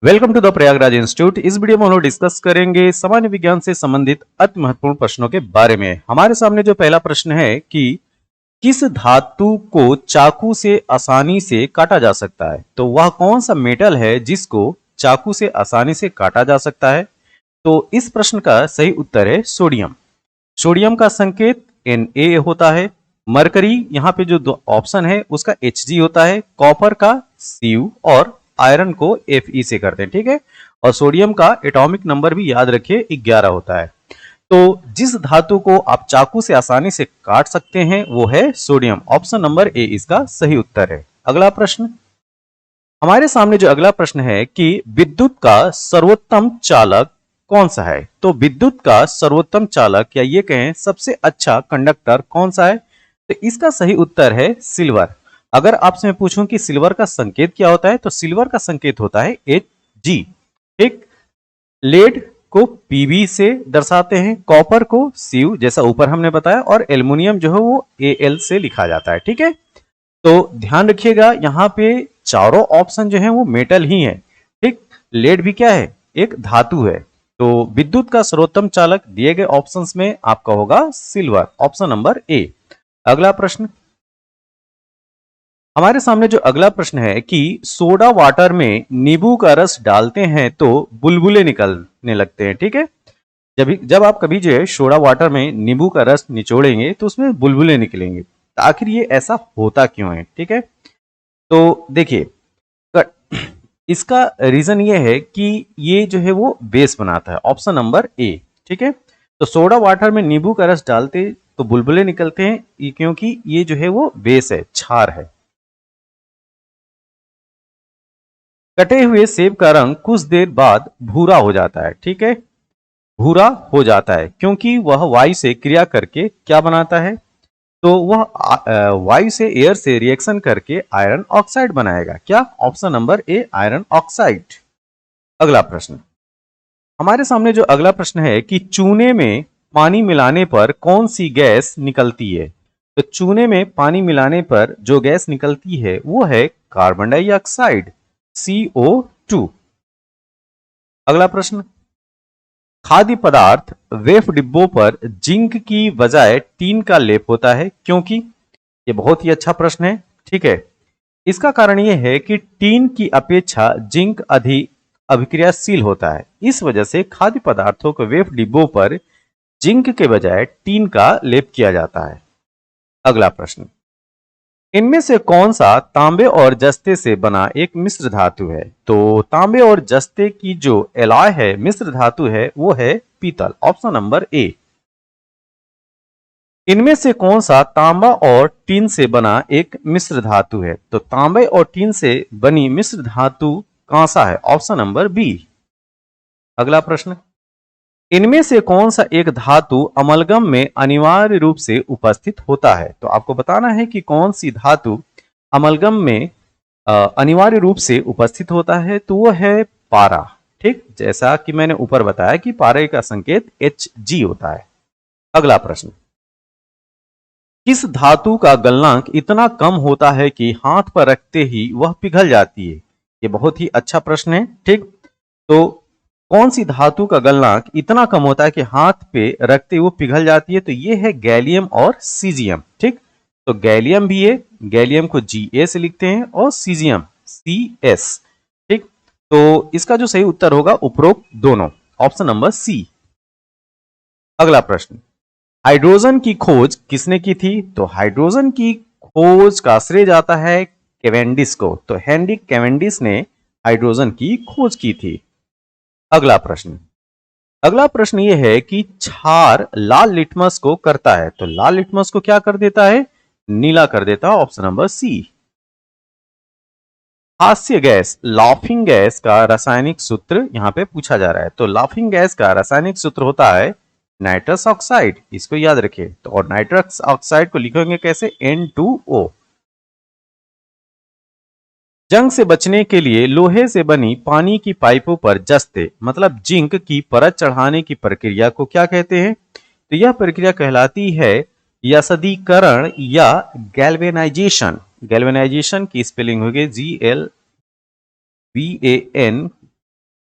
Welcome to the Prayagraj Institute. इस video में हम लोग डिस्कस करेंगे सामान्य विज्ञान से संबंधित अति महत्वपूर्ण प्रश्नों के बारे में। हमारे सामने जो पहला प्रश्न है कि किस धातु को चाकू से आसानी से काटा जा सकता है, तो वह कौन सा मेटल है जिसको चाकू से आसानी से काटा जा सकता है। तो इस प्रश्न का सही उत्तर है सोडियम। सोडियम का संकेत Na होता है। मरकरी यहाँ पे जो दो ऑप्शन है उसका Hg होता है। कॉपर का Cu और आयरन को Fe से करते हैं, ठीक है। और सोडियम का एटॉमिक नंबर भी याद रखिए 11 होता है। तो जिस धातु को आप चाकू से आसानी से काट सकते हैं वो है सोडियम। ऑप्शन नंबर ए इसका सही उत्तर है। अगला प्रश्न, हमारे सामने जो अगला प्रश्न है कि विद्युत का सर्वोत्तम चालक कौन सा है। तो विद्युत का सर्वोत्तम चालक या ये कहें सबसे अच्छा कंडक्टर कौन सा है, तो इसका सही उत्तर है सिल्वर। अगर आपसे मैं पूछूं कि सिल्वर का संकेत क्या होता है, तो सिल्वर का संकेत होता है Hg। ठीक, लेड को Pb से दर्शाते हैं, कॉपर को Cu जैसा ऊपर हमने बताया, और एल्युमिनियम जो है वो Al से लिखा जाता है, ठीक है। तो ध्यान रखिएगा यहाँ पे चारों ऑप्शन जो है वो मेटल ही है। ठीक, लेड भी क्या है, एक धातु है। तो विद्युत का सर्वोत्तम चालक दिए गए ऑप्शंस में आपका होगा सिल्वर, ऑप्शन नंबर ए। अगला प्रश्न, हमारे सामने जो अगला प्रश्न है कि सोडा वाटर में नींबू का रस डालते हैं तो बुलबुले निकलने लगते हैं, ठीक है। जब आप कभी जो है सोडा वाटर में नींबू का रस निचोड़ेंगे तो उसमें बुलबुले निकलेंगे। तो आखिर ये ऐसा होता क्यों है, ठीक है। तो देखिए, इसका रीजन ये है कि ये जो है वो बेस बनाता है, ऑप्शन नंबर ए, ठीक है। तो सोडा वाटर में नींबू का रस डालते तो बुलबुले निकलते हैं क्योंकि ये जो है वो बेस है, क्षार है। कटे हुए सेब का रंग कुछ देर बाद भूरा हो जाता है, ठीक है। भूरा हो जाता है क्योंकि वह वायु से क्रिया करके क्या बनाता है, तो वह वायु से, एयर से रिएक्शन करके आयरन ऑक्साइड बनाएगा। क्या, ऑप्शन नंबर ए आयरन ऑक्साइड। अगला प्रश्न, हमारे सामने जो अगला प्रश्न है कि चूने में पानी मिलाने पर कौन सी गैस निकलती है। तो चूने में पानी मिलाने पर जो गैस निकलती है वो है कार्बन डाइऑक्साइड, CO2। अगला प्रश्न, खाद्य पदार्थ वेफ डिब्बों पर जिंक की बजाय टीन का लेप होता है क्योंकि। ये बहुत ही अच्छा प्रश्न है, ठीक है। इसका कारण यह है कि टीन की अपेक्षा जिंक अधिक अभिक्रियाशील होता है, इस वजह से खाद्य पदार्थों को वेफ डिब्बों पर जिंक के बजाय टीन का लेप किया जाता है। अगला प्रश्न, इनमें से कौन सा तांबे और जस्ते से बना एक मिश्र धातु है। तो तांबे और जस्ते की जो एलॉय है, मिश्र धातु है, वो है पीतल, ऑप्शन नंबर ए। इनमें से कौन सा तांबा और टीन से बना एक मिश्र धातु है। तो तांबे और टीन से बनी मिश्र धातु कांसा है, ऑप्शन नंबर बी। अगला प्रश्न, इनमें से कौन सा एक धातु अमलगम में अनिवार्य रूप से उपस्थित होता है। तो आपको बताना है कि कौन सी धातु अमलगम में अनिवार्य रूप से उपस्थित होता है, तो वो है पारा। ठीक, जैसा कि मैंने ऊपर बताया कि पारे का संकेत Hg होता है। अगला प्रश्न, किस धातु का गलनांक इतना कम होता है कि हाथ पर रखते ही वह पिघल जाती है। ये बहुत ही अच्छा प्रश्न है, ठीक। तो कौन सी धातु का गलनांक इतना कम होता है कि हाथ पे रखते ही वो पिघल जाती है, तो ये है गैलियम और सीजियम, ठीक। तो गैलियम भी है, गैलियम को Ga से लिखते हैं, और सीजियम Cs, ठीक। तो इसका जो सही उत्तर होगा उपरोक्त दोनों, ऑप्शन नंबर सी। अगला प्रश्न, हाइड्रोजन की खोज किसने की थी। तो हाइड्रोजन की खोज का श्रेय जाता है कैवेंडिश को। तो हेनरिक कैवेंडिश ने हाइड्रोजन की खोज की थी। अगला प्रश्न, अगला प्रश्न यह है कि क्षार लाल लिटमस को करता है। तो लाल लिटमस को क्या कर देता है, नीला कर देता है, ऑप्शन नंबर सी। हास्य गैस, लाफिंग गैस का रासायनिक सूत्र यहां पे पूछा जा रहा है। तो लाफिंग गैस का रासायनिक सूत्र होता है नाइट्रस ऑक्साइड, इसको याद रखिए। तो और नाइट्रस ऑक्साइड को लिखेंगे कैसे, N2O। जंग से बचने के लिए लोहे से बनी पानी की पाइपों पर जस्ते मतलब जिंक की परत चढ़ाने की प्रक्रिया को क्या कहते हैं। तो यह प्रक्रिया कहलाती है यसदीकरण या गैल्वेनाइजेशन। गैल्वेनाइजेशन की स्पेलिंग होगी GLVAN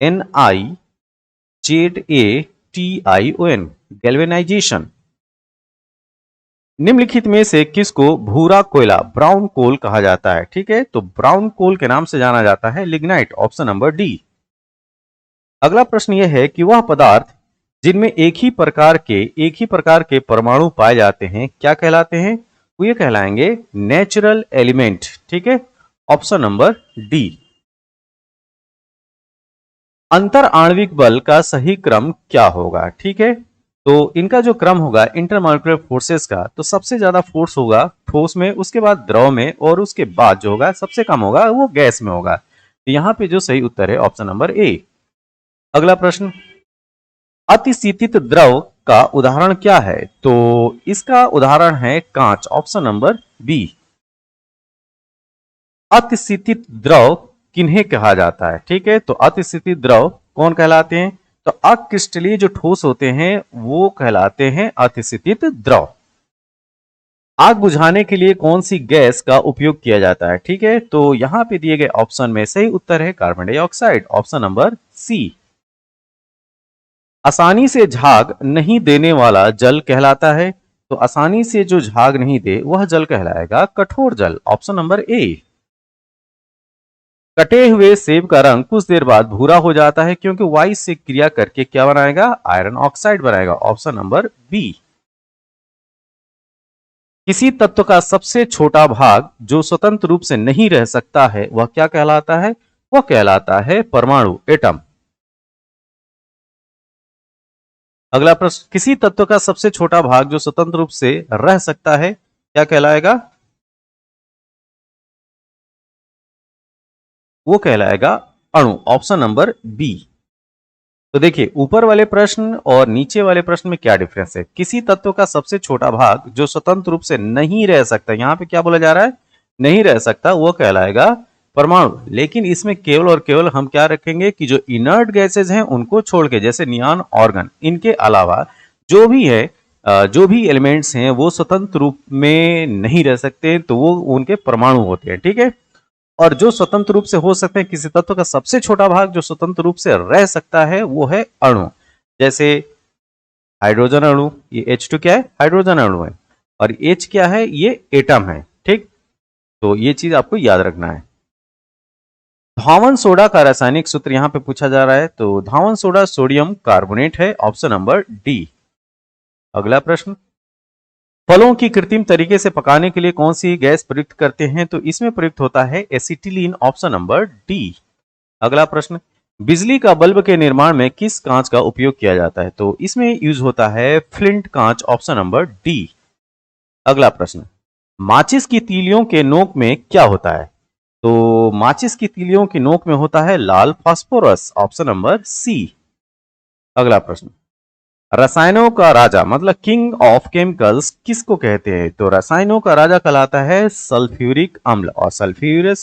NIZATION, गैल्वेनाइजेशन। निम्नलिखित में से किसको भूरा कोयला, ब्राउन कोल कहा जाता है? ठीक है, तो ब्राउन कोल के नाम से जाना जाता है लिग्नाइट, ऑप्शन नंबर डी। अगला प्रश्न यह है कि वह पदार्थ जिनमें एक ही प्रकार के परमाणु पाए जाते हैं क्या कहलाते हैं? वो ये कहलाएंगे नेचुरल एलिमेंट। ठीक है, ऑप्शन नंबर डी। अंतर आणविक बल का सही क्रम क्या होगा? ठीक है, तो इनका जो क्रम होगा इंटरमॉलिक्यूलर फोर्सेस का, तो सबसे ज्यादा फोर्स होगा ठोस में, उसके बाद द्रव में, और उसके बाद जो होगा सबसे कम होगा वो गैस में होगा। तो यहां पे जो सही उत्तर है ऑप्शन नंबर ए। अगला प्रश्न, अतिशीतित द्रव का उदाहरण क्या है? तो इसका उदाहरण है कांच, ऑप्शन नंबर बी। अतिशीतित द्रव किन्हें कहा जाता है? ठीक है, तो अतिशीतित द्रव कौन कहलाते हैं? तो अक्रिस्टलीय जो ठोस होते हैं वो कहलाते हैं अतिशीतित द्रव। आग बुझाने के लिए कौन सी गैस का उपयोग किया जाता है? ठीक है, तो यहां पे दिए गए ऑप्शन में सही उत्तर है carbon dioxide, option number C. आसानी से झाग नहीं देने वाला जल कहलाता है? तो आसानी से जो झाग नहीं दे वह जल कहलाएगा कठोर जल, ऑप्शन नंबर ए। कटे हुए सेब का रंग कुछ देर बाद भूरा हो जाता है क्योंकि वायु से क्रिया करके क्या बनाएगा? आयरन ऑक्साइड बनाएगा, ऑप्शन नंबर बी। किसी तत्व का सबसे छोटा भाग जो स्वतंत्र रूप से नहीं रह सकता है वह क्या कहलाता है? वह कहलाता है परमाणु, एटम। अगला प्रश्न, किसी तत्व का सबसे छोटा भाग जो स्वतंत्र रूप से रह सकता है क्या कहलाएगा? वो कहलाएगा अणु, ऑप्शन नंबर बी। तो देखिए ऊपर वाले प्रश्न और नीचे वाले प्रश्न में क्या डिफरेंस है। किसी तत्व का सबसे छोटा भाग जो स्वतंत्र रूप से नहीं रह सकता, यहां पे क्या बोला जा रहा है? नहीं रह सकता, वो कहलाएगा परमाणु। लेकिन इसमें केवल और केवल हम क्या रखेंगे कि जो इनर्ट गैसेज हैं उनको छोड़ के, जैसे नियॉन, ऑर्गन, इनके अलावा जो भी है जो भी एलिमेंट्स हैं वो स्वतंत्र रूप में नहीं रह सकते, तो वो उनके परमाणु होते हैं। ठीक है, और जो स्वतंत्र रूप से हो सकते हैं, किसी तत्व का सबसे छोटा भाग जो स्वतंत्र रूप से रह सकता है वो है अणु। जैसे हाइड्रोजन अणु, ये H2 क्या है? हाइड्रोजन अणु है। और H क्या है? ये एटम है। ठीक, तो ये चीज आपको याद रखना है। धावन सोडा का रासायनिक सूत्र यहां पे पूछा जा रहा है, तो धावन सोडा सोडियम कार्बोनेट है, ऑप्शन नंबर डी। अगला प्रश्न, फलों की कृत्रिम तरीके से पकाने के लिए कौन सी गैस प्रयुक्त करते हैं? तो इसमें प्रयुक्त होता है एसिटिलीन, ऑप्शन नंबर डी। अगला प्रश्न, बिजली का बल्ब के निर्माण में किस कांच का उपयोग किया जाता है? तो इसमें यूज होता है फ्लिंट कांच, ऑप्शन नंबर डी। अगला प्रश्न, माचिस की तीलियों के नोक में क्या होता है? तो माचिस की तीलियों की नोक में होता है लाल फास्फोरस, ऑप्शन नंबर सी। अगला प्रश्न, रसायनों का राजा मतलब किंग ऑफ केमिकल्स किसको कहते हैं? तो रसायनों का राजा कहलाता है सल्फ्यूरिक अम्ल, और सल्फ्यूरिक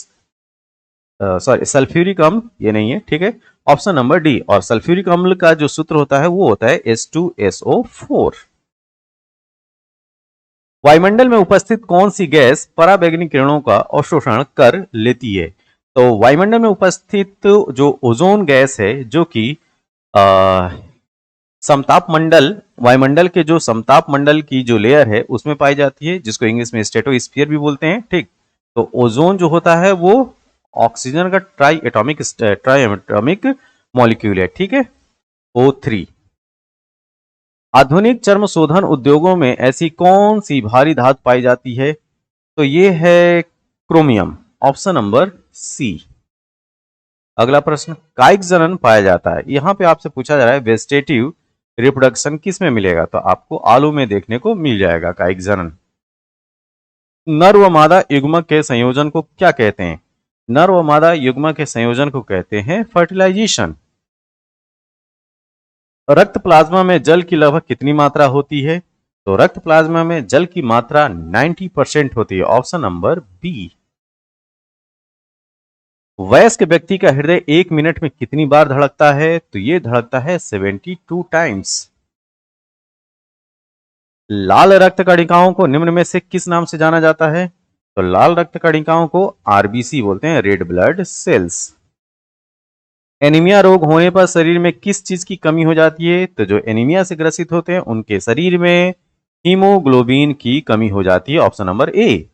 अम्ल ये नहीं है। ठीक है, ऑप्शन नंबर डी। और सल्फ्यूरिक अम्ल का जो सूत्र होता है वो होता है H2SO4। वायुमंडल में उपस्थित कौन सी गैस पराबैंगनी किरणों का अवशोषण कर लेती है? तो वायुमंडल में उपस्थित जो ओजोन गैस है, जो कि समताप मंडल, वायुमंडल के जो समताप मंडल की जो लेयर है उसमें पाई जाती है, जिसको इंग्लिश में स्ट्रेटोस्फीयर भी बोलते हैं। ठीक, तो ओजोन जो होता है वो ऑक्सीजन का ट्राई एटॉमिक मॉलिक्यूल है। ठीक है, O3। आधुनिक चर्म शोधन उद्योगों में ऐसी कौन सी भारी धातु पाई जाती है? तो ये है क्रोमियम, ऑप्शन नंबर सी। अगला प्रश्न, कायिक जनन पाया जाता है, यहां पे आपसे पूछा जा रहा है वेजिटेटिव रिप्रोडक्शन किस में मिलेगा? तो आपको आलू में देखने को मिल जाएगा कायिक जनन। नर व मादा युग्मक के संयोजन को क्या कहते हैं? नर व मादा युग्मक के संयोजन को कहते हैं फर्टिलाइजेशन। रक्त प्लाज्मा में जल की लगभग कितनी मात्रा होती है? तो रक्त प्लाज्मा में जल की मात्रा 90% होती है, ऑप्शन नंबर बी। वयस्क व्यक्ति का हृदय 1 मिनट में कितनी बार धड़कता है? तो ये धड़कता है 72 टाइम्स। लाल रक्त कणिकाओं को निम्न में से किस नाम से जाना जाता है? तो लाल रक्त कणिकाओं को RBC बोलते हैं, रेड ब्लड सेल्स। एनीमिया रोग होने पर शरीर में किस चीज की कमी हो जाती है? तो जो एनीमिया से ग्रसित होते हैं उनके शरीर में हीमोग्लोबिन की कमी हो जाती है। ऑप्शन नंबर ए।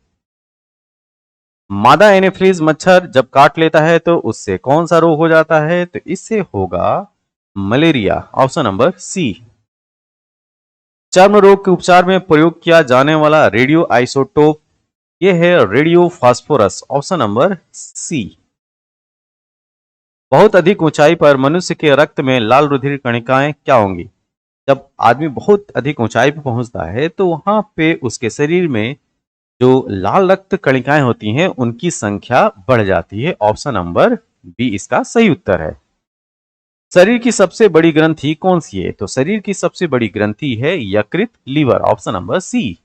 मादा एनोफिलीज मच्छर जब काट लेता है तो उससे कौन सा रोग हो जाता है? तो इससे होगा मलेरिया। ऑप्शन नंबर सी। चर्म रोग के उपचार में प्रयोग किया जाने वाला रेडियो आइसोटोप यह है radio phosphorus. Option number C. बहुत अधिक ऊंचाई पर मनुष्य के रक्त में लाल रुधिर कणिकाएं क्या होंगी? जब आदमी बहुत अधिक ऊंचाई पर पहुंचता है तो वहां पे उसके शरीर में जो लाल रक्त कणिकाएं होती हैं उनकी संख्या बढ़ जाती है। ऑप्शन नंबर बी इसका सही उत्तर है। शरीर की सबसे बड़ी ग्रंथि कौन सी है? तो शरीर की सबसे बड़ी ग्रंथि है यकृत लीवर। ऑप्शन नंबर सी।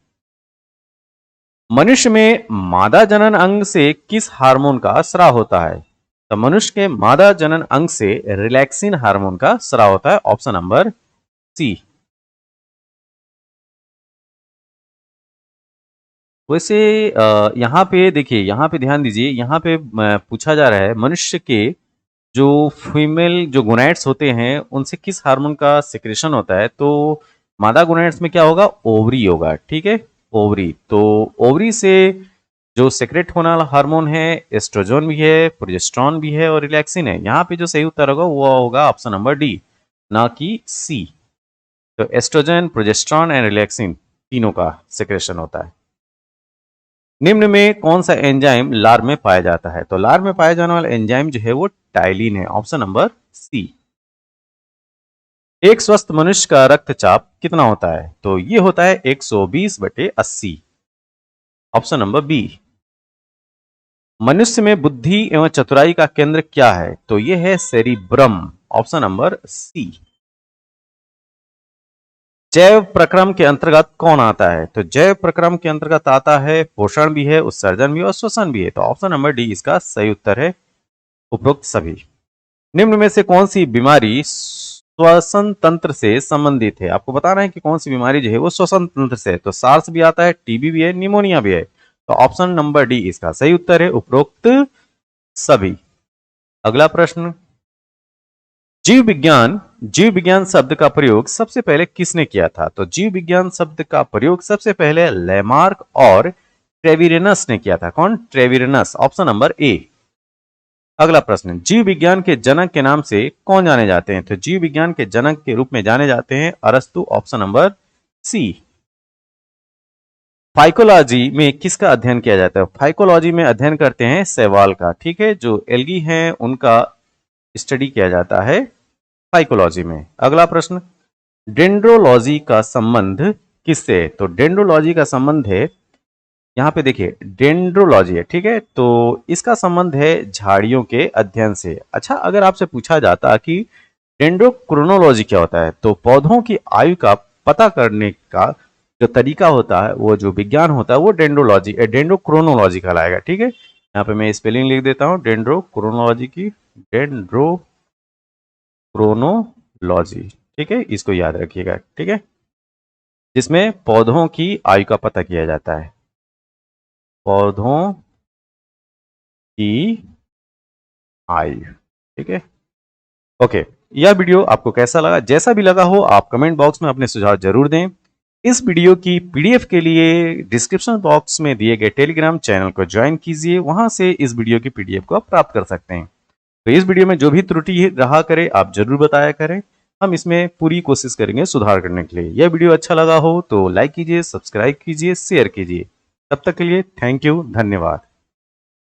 मनुष्य में मादा जनन अंग से किस हार्मोन का स्राव होता है? तो मनुष्य के मादा जनन अंग से रिलैक्सिन हार्मोन का स्राव होता है। Option number C. वैसे यहाँ पे देखिए, यहाँ पे ध्यान दीजिए, यहाँ पे पूछा जा रहा है मनुष्य के जो फीमेल जो गोनैड्स होते हैं उनसे किस हार्मोन का सिक्रेशन होता है? तो मादा गोनैड्स में क्या होगा? ओवरी होगा। ठीक है, ओवरी। तो ओवरी से जो सेक्रेट होने वाला हार्मोन है एस्ट्रोजन भी है, प्रोजेस्टेरॉन भी है और रिलैक्सिन है। यहाँ पे जो सही उत्तर होगा वो होगा ऑप्शन नंबर डी, ना कि सी। तो एस्ट्रोजन, प्रोजेस्टेरॉन एंड रिलैक्सिन तीनों का सेक्रेशन होता है। निम्न में कौन सा एंजाइम लार में पाया जाता है? तो लार में पाया जाने वाला एंजाइम जो है वो टाइलिन है। Option number C. एक स्वस्थ मनुष्य का रक्तचाप कितना होता है? तो ये होता है 120/80। Option number B. मनुष्य में बुद्धि एवं चतुराई का केंद्र क्या है? तो ये है सेरिब्रम। ऑप्शन नंबर सी। जैव प्रक्रम के अंतर्गत कौन आता है? तो जैव प्रक्रम के अंतर्गत आता है पोषण भी है, उत्सर्जन भी है और श्वसन भी है। तो ऑप्शन नंबर डी इसका सही उत्तर है, उपरोक्त सभी। निम्न में से कौन सी बीमारी श्वसन तंत्र से संबंधित है? आपको बताना है कि कौन सी बीमारी जो है वो श्वसन तंत्र से है। तो सार्स भी आता है, टीबी भी है, निमोनिया भी है। तो ऑप्शन नंबर डी इसका सही उत्तर है, उपरोक्त सभी। अगला प्रश्न, जीव विज्ञान शब्द का प्रयोग सबसे पहले किसने किया था? तो जीव विज्ञान शब्द का प्रयोग सबसे पहले लेमार्क और ट्रेविरनस ने किया था। कौन? ट्रेविरनस। Option number A. अगला प्रश्न, जीव विज्ञान के जनक के नाम से कौन जाने जाते हैं? तो जीव विज्ञान के जनक के रूप में जाने जाते हैं अरस्तु। ऑप्शन नंबर सी। फाइकोलॉजी में किसका अध्ययन किया जाता है? फाइकोलॉजी में अध्ययन करते हैं शैवाल का। ठीक है, जो एल्गी हैं उनका स्टडी किया जाता है फाइकोलॉजी में। अगला प्रश्न, डेंड्रोलॉजी का संबंध किससे है? तो डेंड्रोलॉजी का संबंध है, यहाँ पे देखिए डेंड्रोलॉजी है। ठीक है, तो इसका संबंध है झाड़ियों के अध्ययन से। अच्छा, अगर आपसे पूछा जाता कि डेंड्रोक्रोनोलॉजी क्या होता है? तो पौधों की आयु का पता करने का जो तरीका होता है, वो जो विज्ञान होता है वो डेंड्रोक्रोनोलॉजी कहलाएगा। ठीक है, यहाँ पे मैं स्पेलिंग लिख देता हूँ डेंड्रोक्रोनोलॉजी की, डेंड्रोक्रोनोलॉजी। ठीक है, इसको याद रखिएगा। ठीक है, जिसमें पौधों की आयु का पता किया जाता है, पौधों की आयु। ठीक है, ओके। यह वीडियो आपको कैसा लगा? जैसा भी लगा हो आप कमेंट बॉक्स में अपने सुझाव जरूर दें। इस वीडियो की पीडीएफ के लिए डिस्क्रिप्शन बॉक्स में दिए गए टेलीग्राम चैनल को ज्वाइन कीजिए, वहां से इस वीडियो की पीडीएफ को आप प्राप्त कर सकते हैं। तो इस वीडियो में जो भी त्रुटि रहा करे आप जरूर बताया करें, हम इसमें पूरी कोशिश करेंगे सुधार करने के लिए। यह वीडियो अच्छा लगा हो तो लाइक कीजिए, सब्सक्राइब कीजिए, शेयर कीजिए। तब तक के लिए थैंक यू, धन्यवाद।